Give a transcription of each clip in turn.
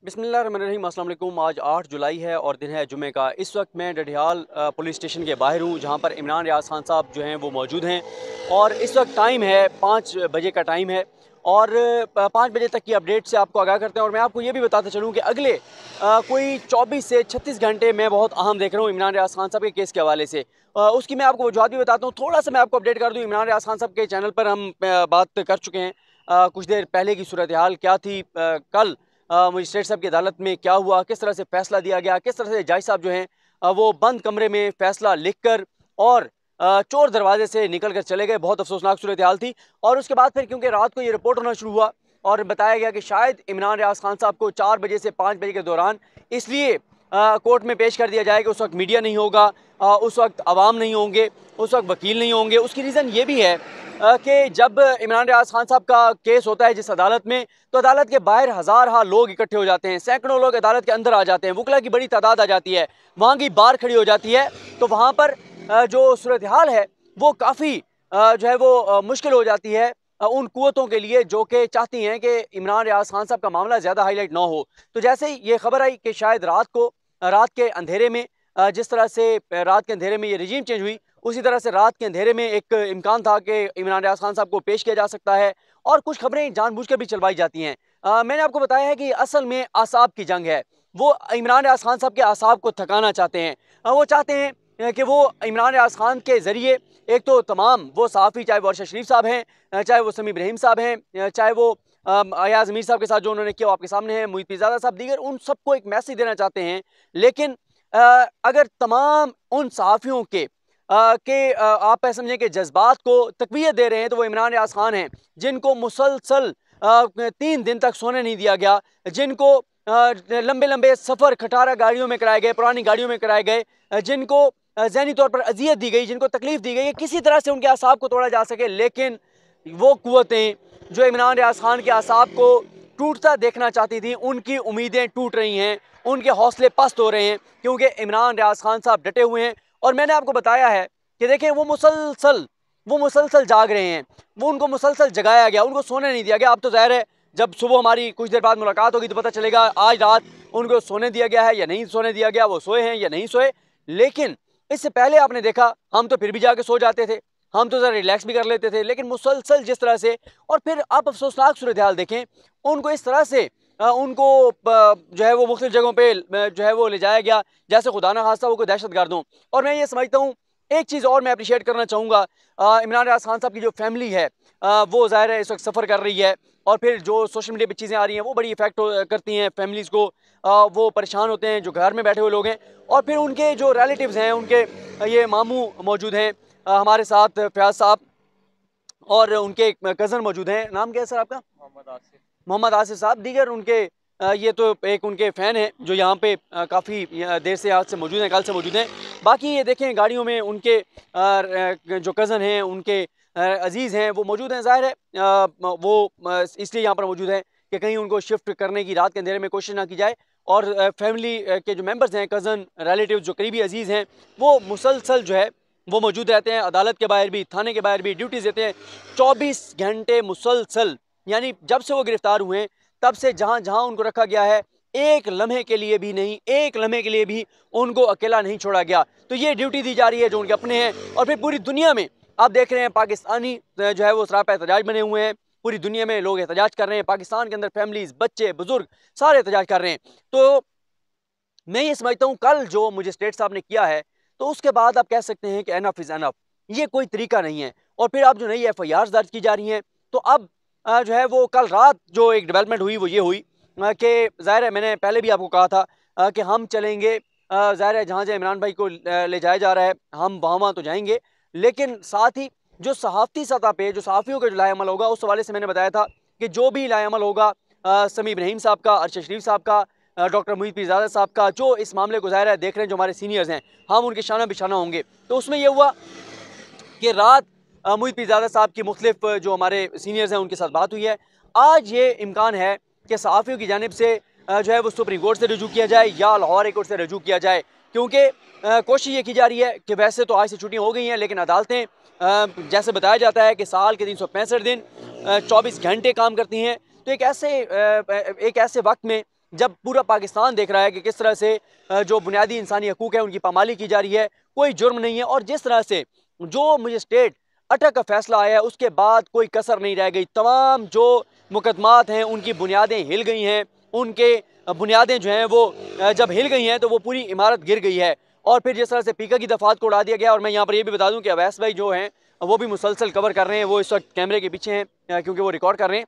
बिस्मिल्लाहिर्रहमानिर्रहीम। अस्सलाम वालेकुम। आज 8 जुलाई है और दिन है जुमे का। इस वक्त मैं डडियाल पुलिस स्टेशन के बाहर हूँ, जहाँ पर इमरान रियाज खान साहब जो हैं वो मौजूद हैं। और इस वक्त टाइम है 5 बजे का टाइम है और 5 बजे तक की अपडेट से आपको आगाह करते हैं। और मैं आपको ये भी बताता चलूँ कि अगले कोई 24 से 36 घंटे मैं बहुत अहम देख रहा हूँ इमरान रियाज खान साहब के केस के हवाले से। उसकी मैं आपको वजूहत भी बताता हूँ। थोड़ा सा मैं आपको अपडेट कर दूँ, इमरान रियाज खान साहब के चैनल पर हम बात कर चुके हैं कुछ देर पहले की सूरत हाल क्या थी। कल मजिस्ट्रेट साहब की अदालत में क्या हुआ, किस तरह से फैसला दिया गया, किस तरह से जज साहब जो हैं वो बंद कमरे में फैसला लिख कर और चोर दरवाजे से निकल कर चले गए। बहुत अफसोसनाक सूरत हाल थी। और उसके बाद फिर क्योंकि रात को ये रिपोर्ट होना शुरू हुआ और बताया गया कि शायद इमरान रियाज खान साहब को 4 बजे से 5 बजे के दौरान इसलिए कोर्ट में पेश कर दिया जाए कि उस वक्त मीडिया नहीं होगा, उस वक्त अवाम नहीं होंगे, उस वक्त वकील नहीं होंगे। उसकी रीज़न ये भी है कि जब इमरान रियाज खान साहब का केस होता है जिस अदालत में, तो अदालत के बाहर हज़ार लोग इकट्ठे हो जाते हैं, सैकड़ों लोग अदालत के अंदर आ जाते हैं, वकला की बड़ी तादाद आ जाती है, वहाँ की बार खड़ी हो जाती है। तो वहाँ पर जो सूरत हाल है वो काफ़ी जो है वो मुश्किल हो जाती है उन कुव्वतों के लिए जो कि चाहती हैं कि इमरान रियाज खान साहब का मामला ज़्यादा हाईलाइट ना हो। तो जैसे ही ये खबर आई कि शायद रात के अंधेरे में जिस तरह से रात के अंधेरे में ये रजीम चेंज हुई, उसी तरह से रात के अंधेरे में एक इम्कान था कि इमरान रियाज खान साहब को पेश किया जा सकता है। और कुछ खबरें जानबूझकर भी चलवाई जाती हैं। मैंने आपको बताया है कि असल में आसाब की जंग है। वो इमरान रियाज खान साहब के आसाब को थकाना चाहते हैं। वो चाहते हैं कि वो इमरान रियाज खान के ज़रिए एक तो तमाम वो सहाफ़ी, चाहे वो अरशद शरीफ साहब हैं, चाहे वो समी इब्राहिम साहब हैं, चाहे वो अयाज अमीर साहब के साथ जो उन्होंने किया वो आपके सामने है, मुईद पीरज़ादा साहब, दीगर, उन सबको एक मैसेज देना चाहते हैं। लेकिन अगर तमाम उन सहाफ़ियों के आप ऐसा समझें कि जज्बात को तक़वियत दे रहे हैं तो वो इमरान रियाज खान हैं, जिनको मुसलसल 3 दिन तक सोने नहीं दिया गया, जिनको लंबे लंबे सफ़र खटारा गाड़ियों में कराए गए, पुरानी गाड़ियों में कराए गए, जिनको ज़हनी तौर पर अजियत दी गई, जिनको तकलीफ दी गई, किसी तरह से उनके आसाब को तोड़ा जा सके। लेकिन वो कुव्वतें जो इमरान रियाज खान के आसाब को टूटता देखना चाहती थी, उनकी उम्मीदें टूट रही हैं, उनके हौसले पस्त हो रहे हैं, क्योंकि इमरान रियाज खान साहब डटे हुए हैं। और मैंने आपको बताया है कि देखें वो मुसलसल जाग रहे हैं, वो उनको मुसलसल जगाया गया, उनको सोने नहीं दिया गया। अब तो ज़ाहिर है जब सुबह हमारी कुछ देर बाद मुलाकात होगी तो पता चलेगा आज रात उनको सोने दिया गया है या नहीं सोने दिया गया, वो सोए हैं या नहीं सोए। लेकिन इससे पहले आपने देखा हम तो फिर भी जाके सो जाते थे, हम तो ज़रा रिलैक्स भी कर लेते थे। लेकिन मुसलसल जिस तरह से, और फिर आप अफसोसनाक सूरत हाल देखें, उनको इस तरह से उनको जो है वो मुख्तलिफ जगहों पे जो है वो ले जाया गया जैसे खुदा ना खास्ता वो कोई दहशत गर्द हों। और मैं ये समझता हूँ, एक चीज़ और मैं अप्रिशिएट करना चाहूँगा, इमरान रियाज खान साहब की जो फैमिली है वो ज़ाहिर है इस वक्त सफ़र कर रही है, और फिर जो सोशल मीडिया पे चीज़ें आ रही हैं वो बड़ी इफेक्ट करती हैं फैमिलीज़ को। वो परेशान होते हैं जो घर में बैठे हुए लोग हैं। और फिर उनके जो रिलेटिव्स हैं, उनके ये मामू मौजूद हैं हमारे साथ, फयाज साहब, और उनके कज़न मौजूद हैं। नाम क्या है सर आपका? मोहम्मद आसिफ साहब, दीगर उनके ये तो एक उनके फ़ैन हैं जो यहाँ पे काफ़ी देर से आज से मौजूद हैं, कल से मौजूद हैं। बाकी ये देखें गाड़ियों में उनके जो कज़न हैं, उनके अजीज़ हैं वो मौजूद हैं। ज़ाहिर है वो इसलिए यहाँ पर मौजूद हैं कि कहीं उनको शिफ्ट करने की रात के अंधेरे में कोशिश ना की जाए। और फैमिली के जो मेंबर्स हैं, कज़न, रिलेटिव, जो करीबी अजीज़ हैं, वो मुसलसल जो है वो मौजूद रहते हैं। अदालत के बाहर भी, थाने के बाहर भी ड्यूटीज़ देते हैं 24 घंटे मुसलसल। यानी जब से वो गिरफ्तार हुए हैं तब से जहाँ जहाँ उनको रखा गया है, एक लम्हे के लिए भी नहीं, एक लम्हे के लिए भी उनको अकेला नहीं छोड़ा गया। तो ये ड्यूटी दी जा रही है जो उनके अपने हैं। और फिर पूरी दुनिया में आप देख रहे हैं पाकिस्तानी जो है वो सरापा एहतजाज बने हुए हैं। पूरी दुनिया में लोग एहतजाज कर रहे हैं, पाकिस्तान के अंदर फैमिलीज, बच्चे, बुजुर्ग सारे एहतजाज कर रहे हैं। तो मैं ये समझता हूँ कल जो मजिस्ट्रेट साहब ने किया है, तो उसके बाद आप कह सकते हैं कि एनफ इज़ एनफ, ये कोई तरीका नहीं है। और फिर अब जो नई FIR दर्ज की जा रही हैं, तो अब जो है वो कल रात जो एक डेवलपमेंट हुई वो ये हुई कि ज़ाहिर है मैंने पहले भी आपको कहा था कि हम चलेंगे, ज़ाहिर है जहाँ जहाँ इमरान भाई को ले जाया जा रहा है हम वहाँ तो जाएंगे, लेकिन साथ ही जो सहाफ़ती सतह पे जो सहाफ़ियों का जो लाएअमल होगा उस हवाले से मैंने बताया था कि जो भी लाएअमल होगा समी इब्राहिम साहब का, अरशद शरीफ साहब का, डॉक्टर मुईद पीरज़ादा साहब का, जो इस मामले को ज़ाहिर है देख रहे हैं, जो हमारे सीनियर्स हैं, हम उनके शाना बिशाना होंगे। तो उसमें यह हुआ कि रात मुईद पीरज़ादा साहब की मुख्तलिफ जो हमारे सीनियर्स हैं उनके साथ बात हुई है। आज ये इम्कान है कि सहाफ़ियों की जानिब से जो है वो सुप्रीम कोर्ट से रजू किया जाए या लाहौर हाई कोर्ट से रजू किया जाए, क्योंकि कोशिश ये की जा रही है कि वैसे तो आज से छुट्टियाँ हो गई हैं, लेकिन अदालतें जैसे बताया जाता है कि साल के 365 दिन 24 घंटे काम करती हैं। तो एक ऐसे वक्त में जब पूरा पाकिस्तान देख रहा है कि किस तरह से जो बुनियादी इंसानी हकूक़ है उनकी पामाली की जा रही है, कोई जुर्म नहीं है, और जिस तरह से जो मजिस्ट्रेट अटक का फैसला आया है उसके बाद कोई कसर नहीं रह गई, तमाम जो मुकदमात हैं उनकी बुनियादें हिल गई हैं, उनके बुनियादें जो हैं वो जब हिल गई हैं तो वो पूरी इमारत गिर गई है। और फिर जिस तरह से पीका की दफात को उड़ा दिया गया। और मैं यहाँ पर ये भी बता दूँ कि अवैस भाई जो हैं वो भी मुसलसल कवर कर रहे हैं, वो इस वक्त कैमरे के पीछे हैं क्योंकि वो रिकॉर्ड कर रहे हैं।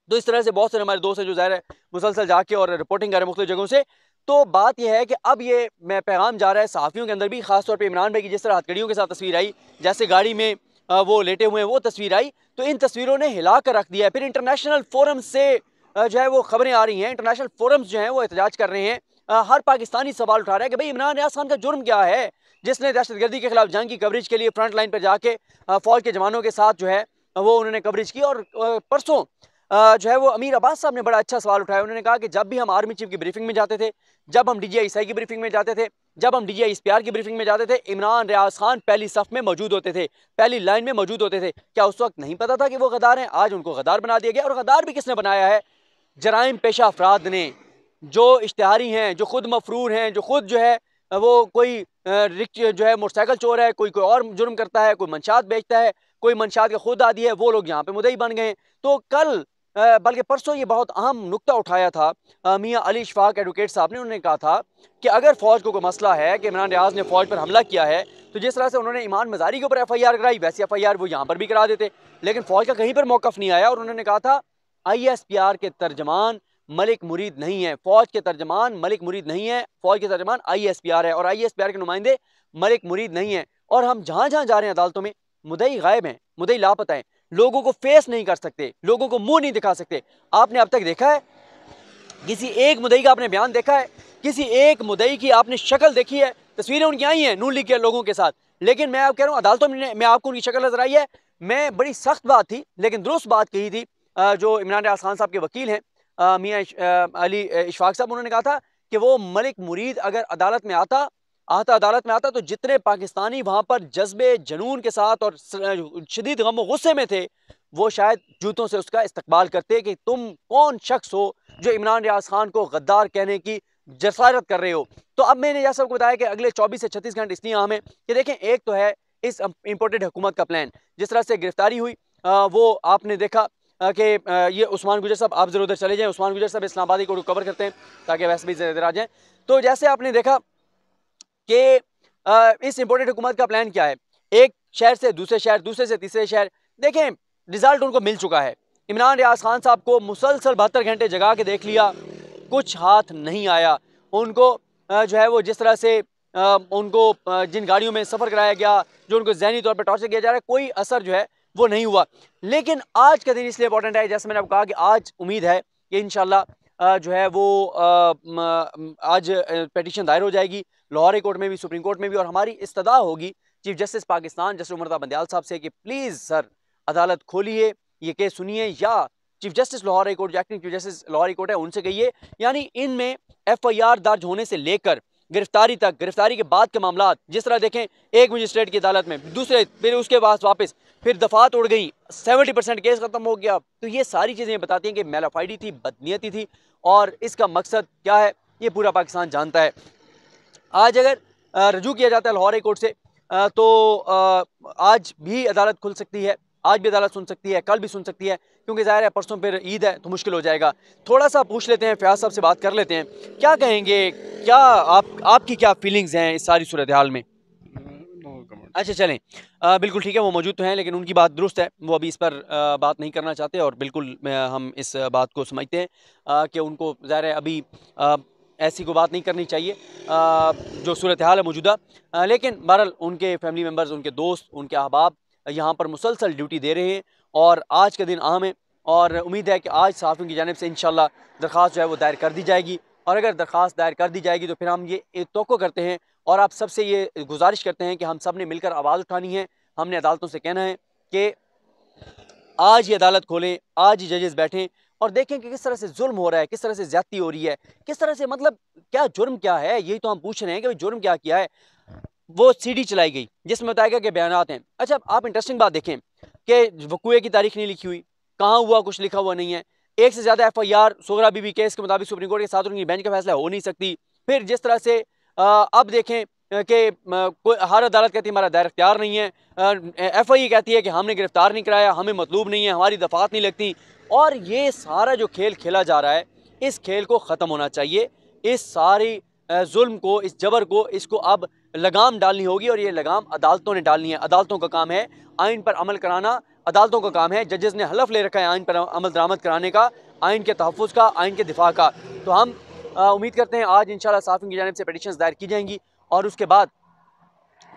तो इस तरह से बहुत सारे हमारे दोस्त हैं जो ज़ाहिर है मुसलसल जाके और रिपोर्टिंग कर रहे हैं मुख्तलिफ जगहों से। तो बात यह है कि अब ये मैं पैगाम जा रहा है सहाफ़ियों के अंदर भी, खासतौर पर इमरान भाई की जिस तरह हथकड़ियों के साथ तस्वीर आई, जैसे गाड़ी में वो लेटे हुए हैं वो तस्वीर आई, तो इन तस्वीरों ने हिला कर रख दिया है। फिर इंटरनेशनल फोरम से जो है वो खबरें आ रही हैं, इंटरनेशनल फोरम्स जो हैं वो एहतजाज कर रहे हैं। हर पाकिस्तानी सवाल उठा रहा है कि भाई इमरान रियाज खान का जुर्म क्या है, जिसने दहशतगर्दी के खिलाफ जंग की कवरेज के लिए फ्रंट लाइन पर जाके फौज के जवानों के साथ जो है वो उन्होंने कवरेज की। और परसों जो है वो अमीर अब्बास साहब ने बड़ा अच्छा सवाल उठाया। उन्होंने कहा कि जब भी हम आर्मी चीफ की ब्रीफिंग में जाते थे, जब हम DGI की ब्रीफिंग में जाते थे, जब हम DGI SPR की ब्रीफिंग में जाते थे, इमरान रियाज खान पहली सफ में मौजूद होते थे, पहली लाइन में मौजूद होते थे। क्या उस वक्त नहीं पता था कि वो गद्दार हैं? आज उनको गद्दार बना दिया गया। और गद्दार भी किसने बनाया है? जराइम पेशा अफराद ने, जो इश्तिहारी हैं, जो खुद मफरूर हैं, जो खुद जो है वो कोई जो है मोटरसाइकिल चोर है, कोई कोई और जुर्म करता है, कोई मंशात बेचता है, कोई मंशात का खुद आदी है, वो लोग यहाँ पे मुद्दई बन गए। तो कल बल्कि परसों ये बहुत अहम नुक्ता उठाया था मियाँ अली इशफाक एडवोकेट साहब ने। उन्होंने कहा था कि अगर फ़ौज को कोई मसला है कि इमरान रियाज ने फ़ौज पर हमला किया है, तो जिस तरह से उन्होंने ईमान मजारी के ऊपर FIR कराई, वैसी FIR वो यहाँ पर भी करा देते। लेकिन फ़ौज का कहीं पर मौक़िफ़ नहीं आया। और उन्होंने कहा था ISPR के तर्जमान मलिक मुरीद नहीं है, फ़ौज के तर्जमान मलिक मुरीद नहीं है, फ़ौज के तर्जमान ISPR है, और ISPR के नुमाइंदे मलिक मुरीद नहीं है। और हम जहाँ जहाँ जा रहे हैं अदालतों में, मुद्दई गायब हैं, मुद्दई लापता हैं, लोगों को फेस नहीं कर सकते, लोगों को मुंह नहीं दिखा सकते। आपने अब तक देखा है किसी एक मुद्दई का आपने बयान देखा है? किसी एक मुद्दई की आपने शक्ल देखी है? तस्वीरें उनकी आई हैं नून लीग के लोगों के साथ, लेकिन मैं आप कह रहा हूँ अदालतों में आपको उनकी शक्ल नजर आई है? मैं बड़ी सख्त बात थी लेकिन दुरुस्त बात कही थी जो इमरान रियाज खान साहब के वकील हैं मियाँ अली इशफाक साहब, उन्होंने कहा था कि वो मलिक मुरीद अगर अदालत में आता तो जितने पाकिस्तानी वहाँ पर जज्बे जुनून के साथ और शदीद गम गुस्से में थे, वो शायद जूतों से उसका इस्तकबाल करते कि तुम कौन शख्स हो जो इमरान रियाज खान को गद्दार कहने की जसारत कर रहे हो। तो अब मैंने यह सबको बताया कि अगले 24 से 36 घंटे इसलिए अहम है कि देखें, एक तो है इस इम्पोर्टेड हुकूमत का प्लान, जिस तरह से गिरफ्तारी हुई वो आपने देखा कि ये उस्मान गुजर साहब, आप जरूर उधर चले जाएं, उस्मान गुजर साहब इस्लामाबादी को कवर करते हैं ताकि वैसे भी इधर आ जाएं। तो जैसे आपने देखा कि इस इम्पोर्टेड हुकूमत का प्लान क्या है, एक शहर से दूसरे शहर, दूसरे से तीसरे शहर। देखें, रिजल्ट उनको मिल चुका है। इमरान रियाज खान साहब को मुसलसल 72 घंटे जगा के देख लिया, कुछ हाथ नहीं आया। उनको जो है वो जिस तरह से उनको जिन गाड़ियों में सफ़र कराया गया, जो उनको ज़हनी तौर पर टॉर्चर किया जा रहा है, कोई असर जो है वो नहीं हुआ। लेकिन आज का दिन इसलिए इंपॉर्टेंट है, जैसे मैंने आपको कहा कि आज उम्मीद है कि इंशाल्लाह जो है वो आज पिटीशन दायर हो जाएगी लाहौर हाई कोर्ट में भी, सुप्रीम कोर्ट में भी, और हमारी इस्तदा होगी chief justice Pakistan justice Umar Bandial साहब से कि प्लीज़ सर अदालत खोलिए, ये केस सुनिए, या chief justice Lahore high court, जो acting chief justice Lahore high court है, उनसे कहिए, यानी इनमें FIR दर्ज होने से लेकर गिरफ्तारी तक, गिरफ्तारी के बाद के मामला, जिस तरह देखें एक मजिस्ट्रेट की अदालत में, दूसरे फिर उसके बाद वापस फिर दफात उड़ गई, 70% केस खत्म हो गया। तो ये सारी चीज़ें बताती हैं कि मेलाफाइडी थी, बदनीयती थी, और इसका मकसद क्या है ये पूरा पाकिस्तान जानता है। आज अगर रजू किया जाता है लाहौर हाई कोर्ट से तो आज भी अदालत खुल सकती है, आज भी अदालत सुन सकती है, कल भी सुन सकती है, क्योंकि ज़ाहिर है परसों फिर ईद है तो मुश्किल हो जाएगा। थोड़ा सा पूछ लेते हैं, फयाज साहब से बात कर लेते हैं, क्या कहेंगे, क्या आपकी क्या फीलिंग्स हैं इस सारी सूरत हाल में? अच्छा चलें, बिल्कुल ठीक है, वो मौजूद तो हैं लेकिन उनकी बात दुरुस्त है, वो अभी इस पर बात नहीं करना चाहते, और बिल्कुल हम इस बात को समझते हैं कि उनको ज़ाहिर है अभी ऐसी कोई बात नहीं करनी चाहिए जो सूरत हाल है मौजूदा। लेकिन बहरहाल उनके फैमिली मेम्बर्स, उनके दोस्त, उनके अहबाब यहाँ पर मुसलसल ड्यूटी दे रहे हैं, और आज का दिन अहम है, और उम्मीद है कि आज सहाफ़ियों की जानिब से इंशाल्लाह दरख्वास्त जो है वो दायर कर दी जाएगी। और अगर दरख्वास्त दायर कर दी जाएगी तो फिर हम ये तवक्को करते हैं और आप सबसे ये गुजारिश करते हैं कि हम सब ने मिलकर आवाज़ उठानी है। हमने अदालतों से कहना है कि आज ये अदालत खोलें, आज ही जजेस बैठें और देखें कि किस तरह से जुल्म हो रहा है, किस तरह से ज्यादती हो रही है, किस तरह से, मतलब क्या जुर्म क्या है, यही तो हम पूछ रहे हैं कि भाई जुर्म क्या किया है। वो CD चलाई गई जिसमें बताया गया कि बयानात हैं। अच्छा, आप इंटरेस्टिंग बात देखें कि वकूए की तारीख नहीं लिखी हुई, कहाँ हुआ कुछ लिखा हुआ नहीं है। एक से ज़्यादा FIR सोगरा बीबी केस के मुताबिक सुप्रीम कोर्ट के साथ उनकी बेंच का फैसला हो नहीं सकती। फिर जिस तरह से अब देखें कि हर अदालत कहती है हमारा दायर इख्तियार नहीं है, FI कहती है कि हमने गिरफ्तार नहीं कराया, हमें मतलूब नहीं है, हमारी दफात नहीं लगती। और ये सारा जो खेल खेला जा रहा है, इस खेल को ख़त्म होना चाहिए। इस सारी जुल्म को, इस जबर को, इसको अब लगाम डालनी होगी और ये लगाम अदालतों ने डालनी है। अदालतों का काम है आइन पर अमल कराना, अदालतों का काम है, जजेस ने हलफ ले रखा है आइन पर अमल दरामद कराने का, आइन के तहफ़्फ़ुज़ का, आइन के दिफा का। तो हम उम्मीद करते हैं आज इंशाल्लाह साफ़ियों की जानिब से पिटीशंस दायर की जाएंगी और उसके बाद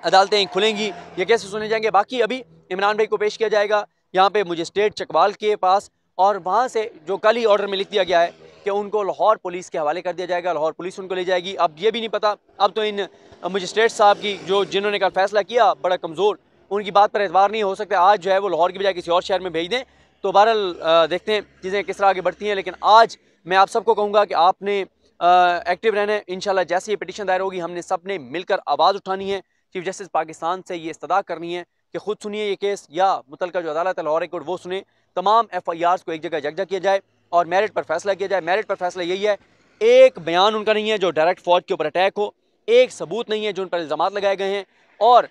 अदालतें खुलेंगी, ये कैसे सुने जाएंगे। बाकी अभी इमरान भाई को पेश किया जाएगा यहाँ पे मजिस्ट्रेट चकवाल के पास, और वहाँ से जो कल ही ऑर्डर में लिख दिया गया है कि उनको लाहौर पुलिस के हवाले कर दिया जाएगा, लाहौर पुलिस उनको ले जाएगी। अब ये भी नहीं पता, अब तो इन मजिस्ट्रेट साहब की जिन्होंने कल फैसला किया बड़ा कमज़ोर, उनकी बात पर एतबार नहीं हो सकता। आज जो है वो लाहौर की बजाय किसी और शहर में भेज दें। तो बहरहाल देखते हैं चीज़ें किस तरह आगे बढ़ती हैं। लेकिन आज मैं आप सबको कहूँगा कि आपने एक्टिव रहना है। इंशाल्लाह जैसे ये पिटीशन दायर होगी, हमने सब ने मिलकर आवाज़ उठानी है, चीफ जस्टिस पाकिस्तान से ये इस्तदा करनी है कि खुद सुनिए ये केस या मुतलका जो अदालत है लाहौर हाई कोर्ट वो सुने, तमाम FIRs को एक जगह यकजा किया जाए और मेरिट पर फैसला किया जाए। मेरिट पर फैसला यही है, एक बयान उनका नहीं है जो डायरेक्ट फौज के ऊपर अटैक हो, एक सबूत नहीं है जो उन पर इल्ज़ाम लगाए गए हैं, और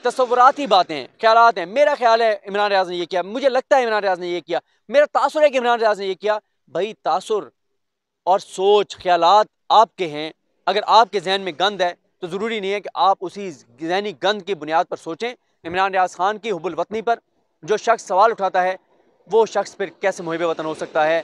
तस्वुराती बातें हैं, ख्यालात हैं। मेरा ख्याल है इमरान रियाज ने ये किया, मुझे लगता है इमरान रियाज ने ये किया, मेरा तासुर है कि इमरान रियाज ने ये किया। भाई तासुर और सोच ख्यालात आपके हैं, अगर आपके जहन में गंद है तो ज़रूरी नहीं है कि आप उसी जहनी गंद की बुनियाद पर सोचें। इमरान रियाज खान की हुब्बुल वतनी पर जो शख्स सवाल उठाता है वो शख्स फिर कैसे मुहिब वतन हो सकता है।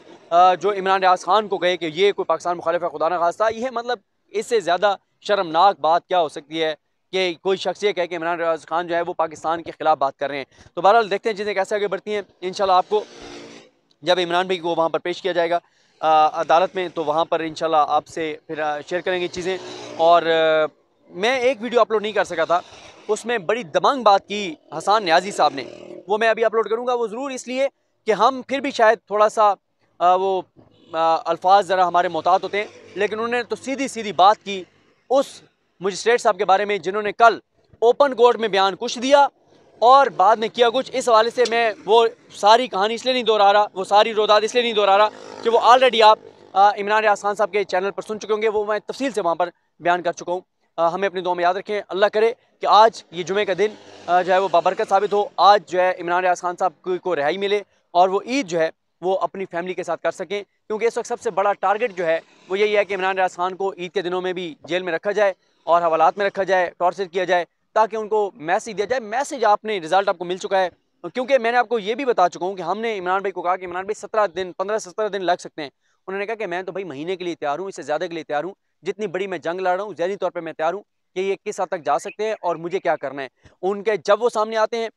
जो इमरान रियाज खान को कहे कि ये कोई पाकिस्तान मुखालिफ है खुदा न खास्ता, ये मतलब इससे ज़्यादा शर्मनाक बात क्या हो सकती है कि कोई शख्स ये कहे कि इमरान रियाज खान जो है वो पाकिस्तान के ख़िलाफ़ बात कर रहे हैं। तो बहरहाल देखते हैं चीज़ें कैसे आगे बढ़ती हैं। इंशाल्लाह आपको जब इमरान भाई को वहाँ पर पेश किया जाएगा अदालत में, तो वहाँ पर इंशाल्लाह आपसे फिर शेयर करेंगे चीज़ें। और मैं एक वीडियो अपलोड नहीं कर सका था, उसमें बड़ी दबंग बात की हसन न्याजी साहब ने, वो मैं अभी अपलोड करूँगा। वो ज़रूर इसलिए कि हम फिर भी शायद थोड़ा सा अल्फाज ज़रा हमारे मोहतात होते हैं, लेकिन उन्होंने तो सीधी सीधी बात की उस मजिस्ट्रेट साहब के बारे में जिन्होंने कल ओपन कोर्ट में बयान कुछ दिया और बाद में किया कुछ। इस हवाले से मैं वो सारी कहानी इसलिए नहीं दोहरा रहा, वो सारी रोदाद इसलिए नहीं दोहरा रहा कि वो ऑलरेडी आप इमरान रियाज खान साहब के चैनल पर सुन चुके होंगे, वो मैं तफसील से वहाँ पर बयान कर चुका हूँ। हमें अपनी दुआ में याद रखें। अल्लाह करे कि आज ये जुमे का दिन जो है वो बाबरकत साबित हो, आज जो है इमरान रियाज खान साहब को रिहाई मिले और वो ईद जो है वो अपनी फैमिली के साथ कर सकें, क्योंकि इस वक्त सबसे बड़ा टारगेट जो है वो यही है कि इमरान रियाज खान को ईद के दिनों में भी जेल में रखा जाए और हवालात में रखा जाए, टॉर्चर किया जाए, ताकि उनको मैसेज दिया जाए। मैसेज आपने रिजल्ट आपको मिल चुका है, क्योंकि मैंने आपको ये भी बता चुका हूँ कि हमने इमरान भाई को कहा कि इमरान भाई 17 दिन 15-17 दिन लग सकते हैं। उन्होंने कहा कि मैं तो भाई महीने के लिए तैयार हूँ, इससे ज़्यादा के लिए तैयार हूँ, जितनी बड़ी मैं जंग लड़ रहा हूँ ज़हनी तौर पर मैं तैयार हूँ कि ये किस हद तक जा सकते हैं और मुझे क्या करना है। उनके जब वो सामने आते हैं,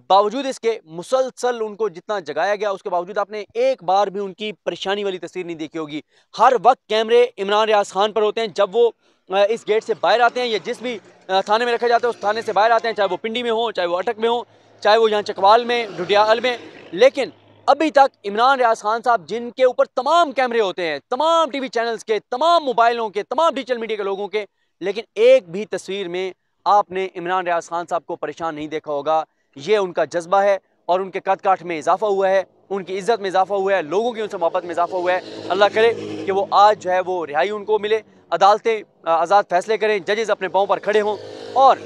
बावजूद इसके मुसलसल उनको जितना जगाया गया, उसके बावजूद आपने एक बार भी उनकी परेशानी वाली तस्वीर नहीं देखी होगी। हर वक्त कैमरे इमरान रियाज खान पर होते हैं, जब वो इस गेट से बाहर आते हैं या जिस भी थाने में रखा जाता है उस थाने से बाहर आते हैं, चाहे वो पिंडी में हो, चाहे वो अटक में हो, चाहे वो यहाँ चकवाल में, ढुडियाल में। लेकिन अभी तक इमरान रियाज खान साहब जिनके ऊपर तमाम कैमरे होते हैं, तमाम TV चैनल्स के, तमाम मोबाइलों के, तमाम डिजिटल मीडिया के लोगों के, लेकिन एक भी तस्वीर में आपने इमरान रियाज खान साहब को परेशान नहीं देखा होगा। ये उनका जज्बा है और उनके कद काठ में इजाफा हुआ है, उनकी इज्जत में इजाफा हुआ है, लोगों की उनसे मोहब्बत में इजाफा हुआ है। अल्लाह करे कि वो आज जो है वो रिहाई उनको मिले, अदालतें आज़ाद फैसले करें, जजेस अपने पाँव पर खड़े हों। और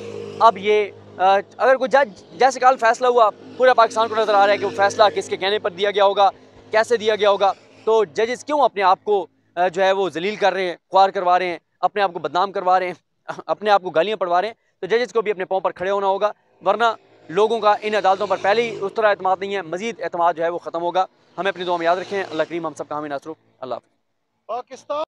अब ये अगर कोई जज, जैसे कल फैसला हुआ, पूरा पाकिस्तान को नज़र आ रहा है कि वो फैसला किसके कहने पर दिया गया होगा, कैसे दिया गया होगा, तो जजेस क्यों अपने आप को जो है वो जलील कर रहे हैं, ख्वार करवा रहे हैं, अपने आप को बदनाम करवा रहे हैं, अपने आप को गालियाँ पड़वा रहे हैं। तो जजेस को भी अपने पाँव पर खड़े होना होगा, वरना लोगों का इन अदालतों पर पहले ही उस तरह एतमाद नहीं है, मजीद एतमाद जो है वो ख़त्म होगा। हमें अपनी दुआ में याद रखें। अल्लाह करीम हम सब का हामी नासरू। अल्लाह। पाकिस्तान।